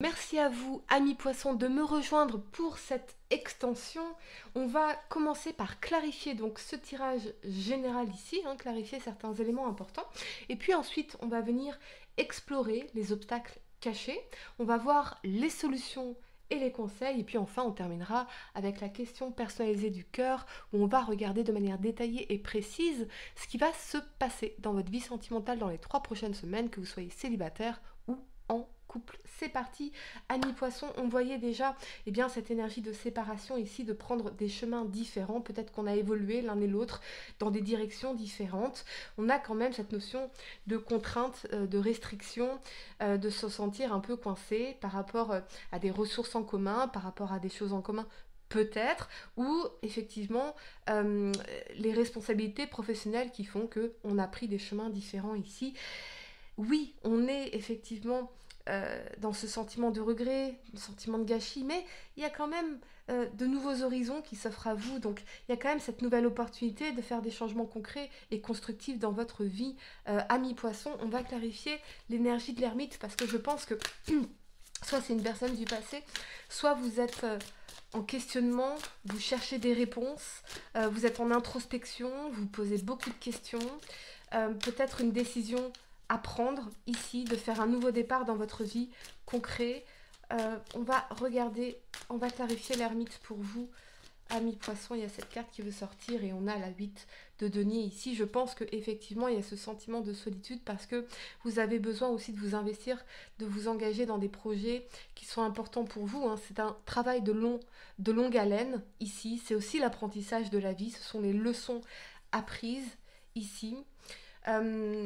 Merci à vous, amis poissons, de me rejoindre pour cette extension. On va commencer par clarifier donc ce tirage général ici, clarifier certains éléments importants. Et puis ensuite, on va venir explorer les obstacles cachés. On va voir les solutions et les conseils. Et puis enfin, on terminera avec la question personnalisée du cœur, où on va regarder de manière détaillée et précise ce qui va se passer dans votre vie sentimentale dans les 3 prochaines semaines, que vous soyez célibataire ou en couple. C'est parti, amis poissons, on voyait déjà cette énergie de séparation ici, de prendre des chemins différents. Peut-être qu'on a évolué l'un et l'autre dans des directions différentes. On a quand même cette notion de contrainte, de restriction, de se sentir un peu coincé par rapport à des ressources en commun, par rapport à des choses en commun peut-être, ou effectivement les responsabilités professionnelles qui font qu'on a pris des chemins différents ici. Oui, on est effectivement dans ce sentiment de regret, le sentiment de gâchis, mais il y a quand même de nouveaux horizons qui s'offrent à vous. Donc il y a quand même cette nouvelle opportunité de faire des changements concrets et constructifs dans votre vie. Amis poissons, on va clarifier l'énergie de l'ermite parce que je pense que soit c'est une personne du passé, soit vous êtes en questionnement, vous cherchez des réponses, vous êtes en introspection, vous posez beaucoup de questions, peut-être une décision à prendre ici, de faire un nouveau départ dans votre vie concret. On va regarder, on va clarifier l'ermite pour vous, amis poissons. Il y a cette carte qui veut sortir et on a la 8 de denier ici. Je pense qu'effectivement il y a ce sentiment de solitude parce que vous avez besoin aussi de vous investir, de vous engager dans des projets qui sont importants pour vous. C'est un travail de longue haleine ici. C'est aussi l'apprentissage de la vie, ce sont les leçons apprises ici. Euh,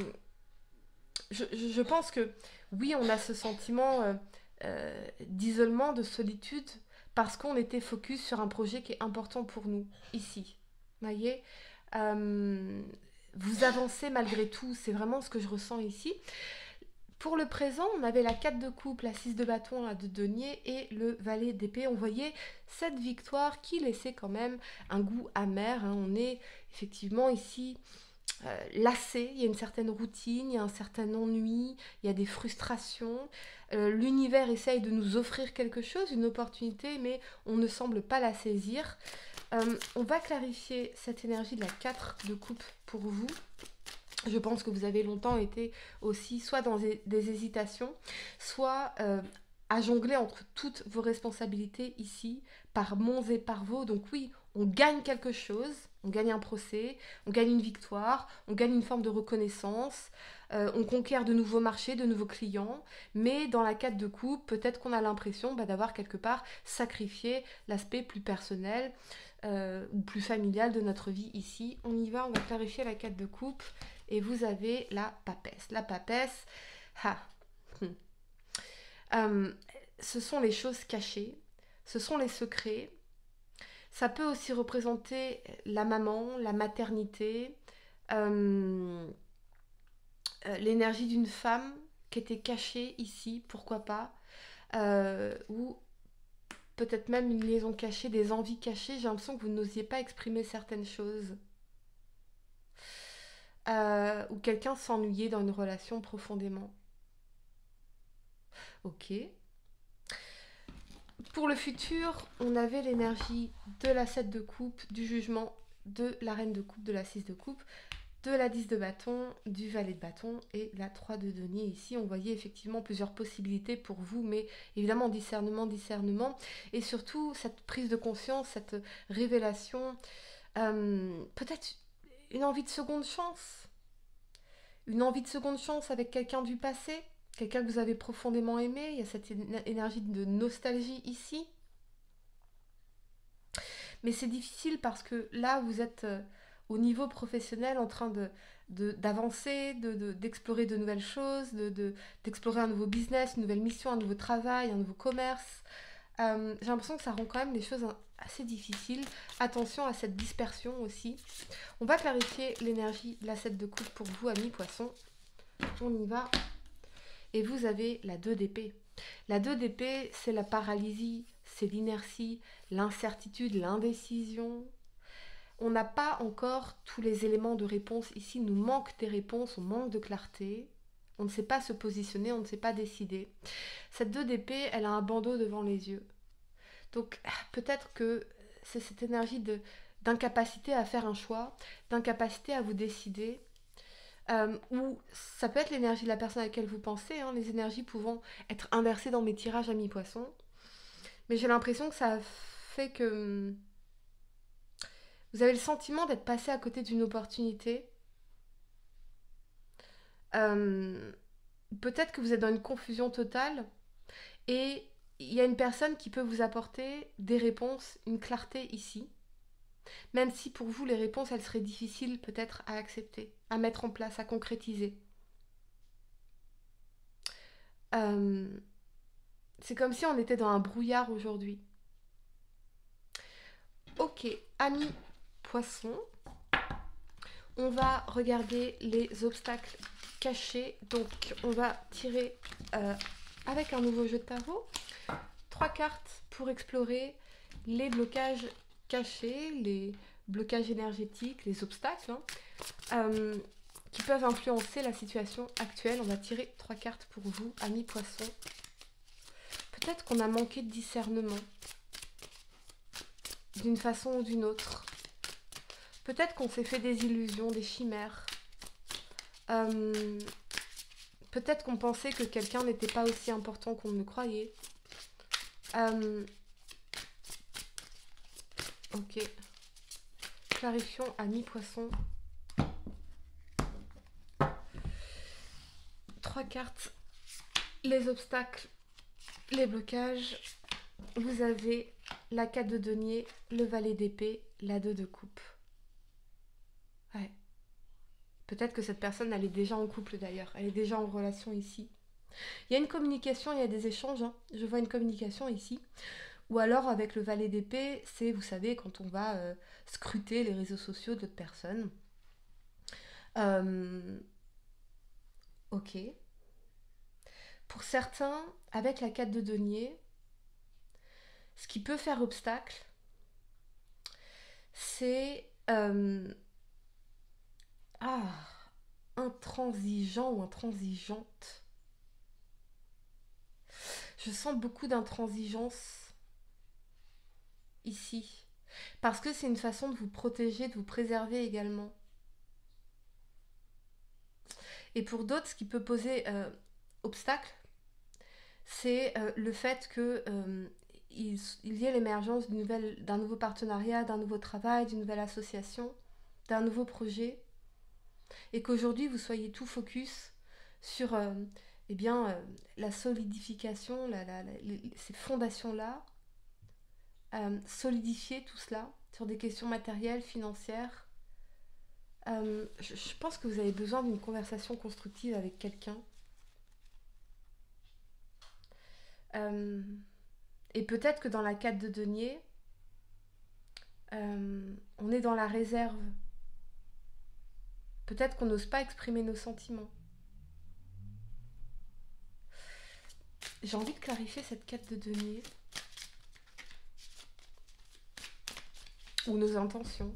je pense que oui, on a ce sentiment d'isolement, de solitude, parce qu'on était focus sur un projet qui est important pour nous, ici. Vous voyez. Euh, vous avancez malgré tout, c'est vraiment ce que je ressens ici. Pour le présent, on avait la 4 de coupe, la 6 de bâton, la de denier et le valet d'épée. On voyait cette victoire qui laissait quand même un goût amer. On est effectivement ici lassé, il y a une certaine routine, il y a un certain ennui, il y a des frustrations. L'univers essaye de nous offrir quelque chose, une opportunité, mais on ne semble pas la saisir. On va clarifier cette énergie de la 4 de coupe pour vous. Je pense que vous avez longtemps été aussi soit dans des hésitations, soit à jongler entre toutes vos responsabilités ici, par monts et par vaux. Donc oui, on gagne quelque chose, on gagne un procès, on gagne une victoire, on gagne une forme de reconnaissance, on conquiert de nouveaux marchés, de nouveaux clients, mais dans la 4 de coupe, peut-être qu'on a l'impression d'avoir quelque part sacrifié l'aspect plus personnel ou plus familial de notre vie ici. On y va, on va clarifier la 4 de coupe. Et vous avez la papesse. La papesse, ce sont les choses cachées, ce sont les secrets. Ça peut aussi représenter la maman, la maternité, l'énergie d'une femme qui était cachée ici, pourquoi pas, ou peut-être même une liaison cachée, des envies cachées. J'ai l'impression que vous n'osiez pas exprimer certaines choses. Ou quelqu'un s'ennuyait dans une relation profondément. Ok. Pour le futur, on avait l'énergie de la 7 de coupe, du jugement, de la reine de coupe, de la 6 de coupe, de la 10 de bâton, du valet de bâton et la 3 de denier. Ici, on voyait effectivement plusieurs possibilités pour vous, mais évidemment discernement, et surtout cette prise de conscience, cette révélation, peut-être une envie de seconde chance. Une envie de seconde chance avec quelqu'un du passé, quelqu'un que vous avez profondément aimé. Il y a cette énergie de nostalgie ici. Mais c'est difficile parce que là, vous êtes au niveau professionnel en train d'avancer, d'explorer de nouvelles choses, d'explorer un nouveau business, une nouvelle mission, un nouveau travail, un nouveau commerce. J'ai l'impression que ça rend quand même les choses assez difficiles. Attention à cette dispersion aussi. On va clarifier l'énergie de la 7 de coupe pour vous, amis poissons. On y va. Et vous avez la 2 d'épée. La 2 d'épée, c'est la paralysie, c'est l'inertie, l'incertitude, l'indécision. On n'a pas encore tous les éléments de réponse. Ici, il nous manque des réponses, on manque de clarté. On ne sait pas se positionner, on ne sait pas décider. Cette 2 d'épée, elle a un bandeau devant les yeux. Donc peut-être que c'est cette énergie d'incapacité à faire un choix, d'incapacité à vous décider, ou ça peut être l'énergie de la personne à laquelle vous pensez, hein, les énergies pouvant être inversées dans mes tirages à mi-poisson. Mais j'ai l'impression que ça fait que vous avez le sentiment d'être passé à côté d'une opportunité. Peut-être que vous êtes dans une confusion totale et il y a une personne qui peut vous apporter des réponses, une clarté ici. Même si pour vous, les réponses, elles seraient difficiles peut-être à accepter, à mettre en place, à concrétiser. C'est comme si on était dans un brouillard aujourd'hui. Ok, amis poissons, on va regarder les obstacles cachés. Donc, on va tirer avec un nouveau jeu de tarot 3 cartes pour explorer les blocages cachés, les blocages énergétiques, les obstacles qui peuvent influencer la situation actuelle. On va tirer 3 cartes pour vous, amis poissons. Peut-être qu'on a manqué de discernement d'une façon ou d'une autre. Peut-être qu'on s'est fait des illusions, des chimères. Peut-être qu'on pensait que quelqu'un n'était pas aussi important qu'on ne le croyait. Ok. Clarifions à mi-poisson. 3 cartes. Les obstacles, les blocages. Vous avez la 4 de denier, le valet d'épée, la 2 de coupe. Ouais. Peut-être que cette personne, elle est déjà en couple d'ailleurs. Elle est déjà en relation ici. Il y a une communication, il y a des échanges. Hein. Je vois une communication ici. Ou alors avec le valet d'épée, c'est, vous savez, quand on va scruter les réseaux sociaux d'autres personnes. Ok. Pour certains, avec la 4 de denier, ce qui peut faire obstacle, c'est intransigeant ou intransigeante. Je sens beaucoup d'intransigeance ici. Parce que c'est une façon de vous protéger, de vous préserver également. Et pour d'autres, ce qui peut poser obstacle, c'est le fait que il y ait l'émergence d'un nouveau partenariat, d'un nouveau travail, d'une nouvelle association, d'un nouveau projet, et qu'aujourd'hui vous soyez tout focus sur la solidification, ces fondations-là, solidifier tout cela sur des questions matérielles, financières. Je pense que vous avez besoin d'une conversation constructive avec quelqu'un. Et peut-être que dans la 4 de denier, on est dans la réserve. Peut-être qu'on n'ose pas exprimer nos sentiments. J'ai envie de clarifier cette 4 de denier. Ou nos intentions.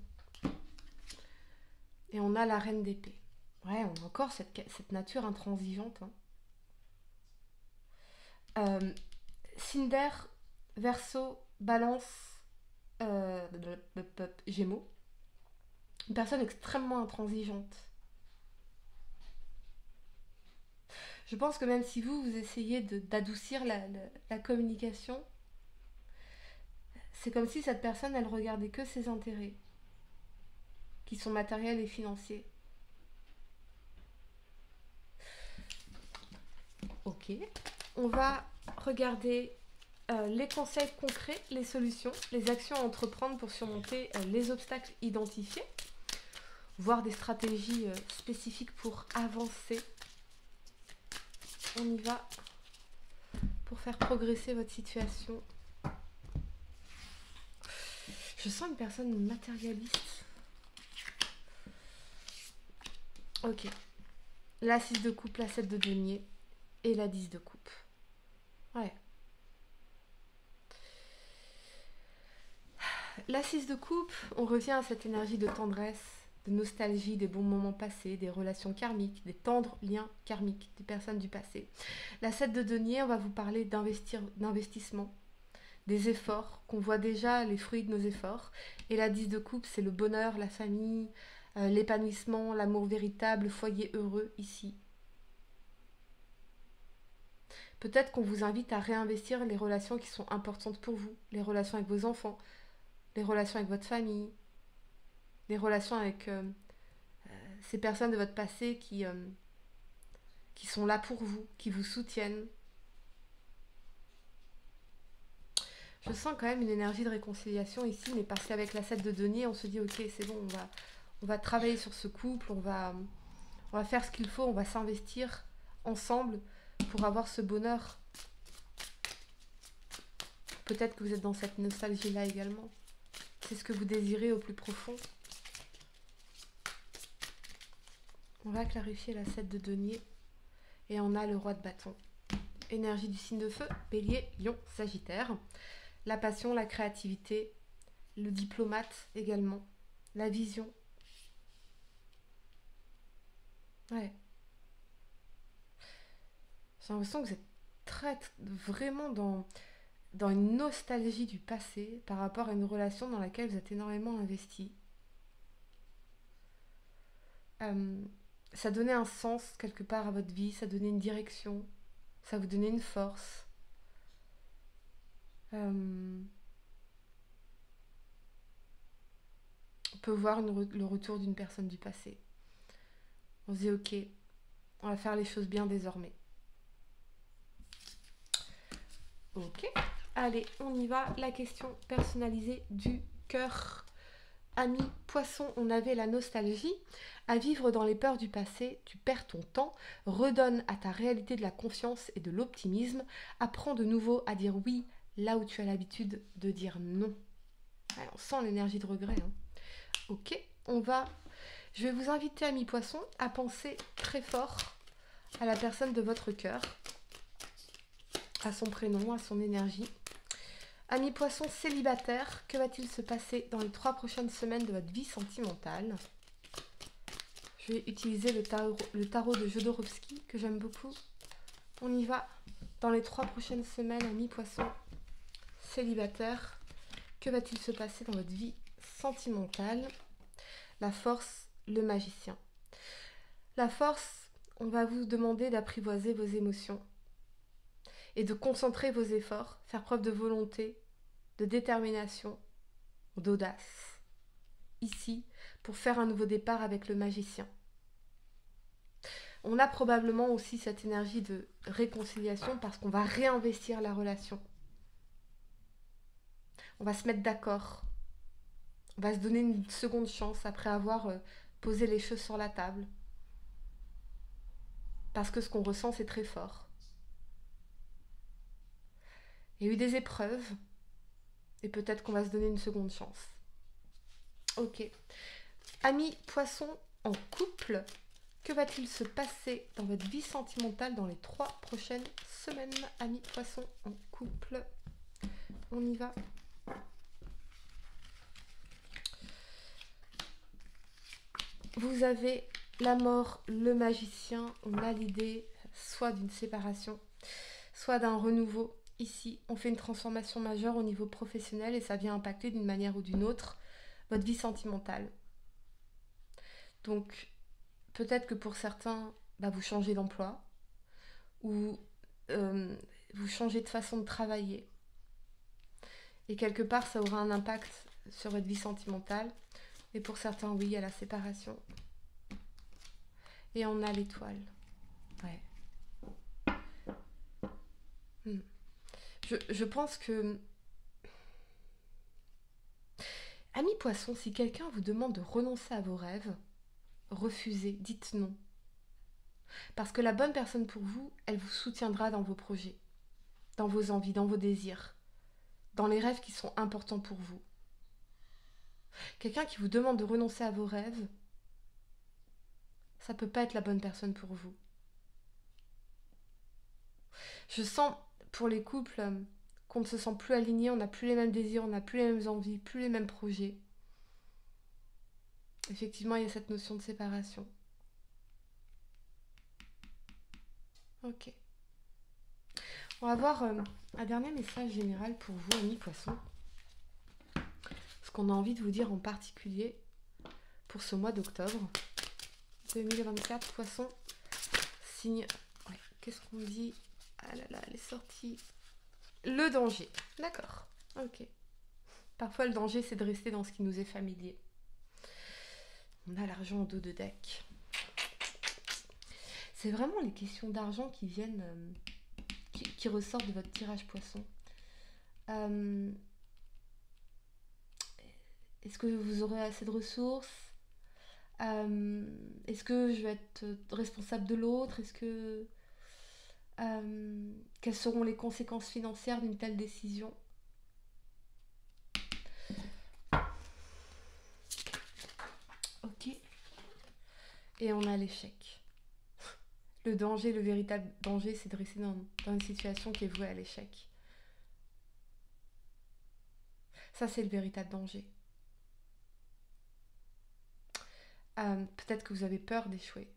Et on a la reine d'épée. Ouais, on a encore cette nature intransigeante. Cinder, Verseau, Balance, Gémeaux. Une personne extrêmement intransigeante. Je pense que même si vous essayez d'adoucir la communication, c'est comme si cette personne, elle regardait que ses intérêts, qui sont matériels et financiers. Ok. On va regarder les conseils concrets, les solutions, les actions à entreprendre pour surmonter les obstacles identifiés, voir des stratégies spécifiques pour avancer. On y va pour faire progresser votre situation. Je sens une personne matérialiste. Ok. La 6 de coupe, la 7 de denier et la 10 de coupe. Ouais. La 6 de coupe, on revient à cette énergie de tendresse, de nostalgie des bons moments passés, des relations karmiques, des tendres liens karmiques des personnes du passé. La 7 de denier, on va vous parler d'investissement, des efforts, qu'on voit déjà les fruits de nos efforts. Et la 10 de coupe, c'est le bonheur, la famille, l'épanouissement, l'amour véritable, le foyer heureux ici. Peut-être qu'on vous invite à réinvestir les relations qui sont importantes pour vous, les relations avec vos enfants, les relations avec votre famille, les relations avec ces personnes de votre passé qui sont là pour vous, qui vous soutiennent. Je sens quand même une énergie de réconciliation ici, mais parce qu'avec la 7 de denier, on se dit ok, c'est bon, on va travailler sur ce couple, on va faire ce qu'il faut, on va s'investir ensemble pour avoir ce bonheur. Peut-être que vous êtes dans cette nostalgie-là également. C'est ce que vous désirez au plus profond. On va clarifier la 7 de denier et on a le roi de bâton. Énergie du signe de feu, bélier, lion, sagittaire. La passion, la créativité, le diplomate également, la vision. Ouais. J'ai l'impression que vous êtes vraiment dans une nostalgie du passé par rapport à une relation dans laquelle vous êtes énormément investi. Ça donnait un sens quelque part à votre vie, ça donnait une direction, ça vous donnait une force. On peut voir le retour d'une personne du passé. On se dit ok, on va faire les choses bien désormais. Ok, allez, on y va. La question personnalisée du cœur. Ami poisson, on avait la nostalgie. À vivre dans les peurs du passé, tu perds ton temps, redonne à ta réalité de la confiance et de l'optimisme, apprends de nouveau à dire oui là où tu as l'habitude de dire non. Ouais, on sent l'énergie de regret. Hein. Ok, je vais vous inviter, ami poisson, à penser très fort à la personne de votre cœur, à son prénom, à son énergie. Ami poisson célibataire, que va-t-il se passer dans les 3 prochaines semaines de votre vie sentimentale? Je vais utiliser le tarot de Jodorowsky, que j'aime beaucoup. On y va. Dans les 3 prochaines semaines, ami poisson célibataire, que va-t-il se passer dans votre vie sentimentale? La force, le magicien. La force, on va vous demander d'apprivoiser vos émotions et de concentrer vos efforts, faire preuve de volonté, de détermination, d'audace. Ici, pour faire un nouveau départ avec le magicien. On a probablement aussi cette énergie de réconciliation parce qu'on va réinvestir la relation. On va se mettre d'accord. On va se donner une seconde chance après avoir posé les choses sur la table. Parce que ce qu'on ressent, c'est très fort. Il y a eu des épreuves et peut-être qu'on va se donner une seconde chance. Ok. Amis poissons en couple, que va-t-il se passer dans votre vie sentimentale dans les 3 prochaines semaines? Amis poissons en couple, on y va. Vous avez la mort, le magicien, on a l'idée soit d'une séparation, soit d'un renouveau. Ici, on fait une transformation majeure au niveau professionnel et ça vient impacter d'une manière ou d'une autre votre vie sentimentale. Donc, peut-être que pour certains, vous changez d'emploi ou vous changez de façon de travailler. Et quelque part, ça aura un impact sur votre vie sentimentale. Et pour certains, oui, il y a la séparation. Et on a l'étoile. Ouais. Je pense que... Ami poisson, si quelqu'un vous demande de renoncer à vos rêves, refusez, dites non. Parce que la bonne personne pour vous, elle vous soutiendra dans vos projets, dans vos envies, dans vos désirs, dans les rêves qui sont importants pour vous. Quelqu'un qui vous demande de renoncer à vos rêves, ça peut pas être la bonne personne pour vous. Je sens pour les couples qu'on ne se sent plus alignés, on n'a plus les mêmes désirs, on n'a plus les mêmes envies, plus les mêmes projets. Effectivement, il y a cette notion de séparation. Ok. On va voir un dernier message général pour vous, amis poissons. Ce qu'on a envie de vous dire en particulier pour ce mois d'octobre 2024, poissons, signe. Ouais, qu'est-ce qu'on dit? Ah là là, elle est sortie. Le danger. D'accord. Ok. Parfois, le danger, c'est de rester dans ce qui nous est familier. On a l'argent au dos de deck. C'est vraiment les questions d'argent qui viennent, qui ressortent de votre tirage poisson. Est-ce que vous aurez assez de ressources? Est-ce que je vais être responsable de l'autre? Est-ce que quelles seront les conséquences financières d'une telle décision? Ok. Et on a l'échec. Le danger, le véritable danger, c'est de rester dans une situation qui est vouée à l'échec. Ça, c'est le véritable danger. Peut-être que vous avez peur d'échouer.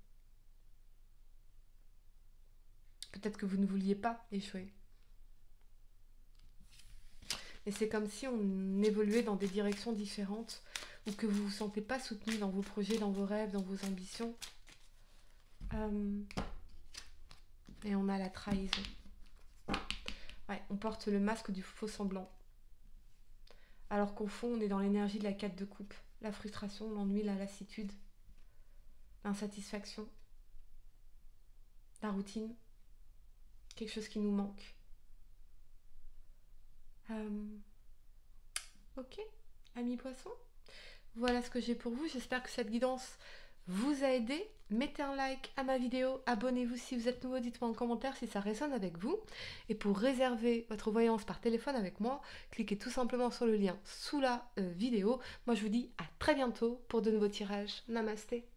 Peut-être que vous ne vouliez pas échouer. Et c'est comme si on évoluait dans des directions différentes ou que vous ne vous sentez pas soutenu dans vos projets, dans vos rêves, dans vos ambitions. Et on a la trahison. Ouais, on porte le masque du faux semblant. Alors qu'au fond, on est dans l'énergie de la 4 de coupe. La frustration, l'ennui, la lassitude, l'insatisfaction, la routine, quelque chose qui nous manque. Ok, amis poissons, voilà ce que j'ai pour vous. J'espère que cette guidance vous a aidé. Mettez un like à ma vidéo, abonnez-vous si vous êtes nouveau, dites-moi en commentaire si ça résonne avec vous. Et pour réserver votre voyance par téléphone avec moi, cliquez tout simplement sur le lien sous la vidéo. Moi je vous dis à très bientôt pour de nouveaux tirages. Namasté.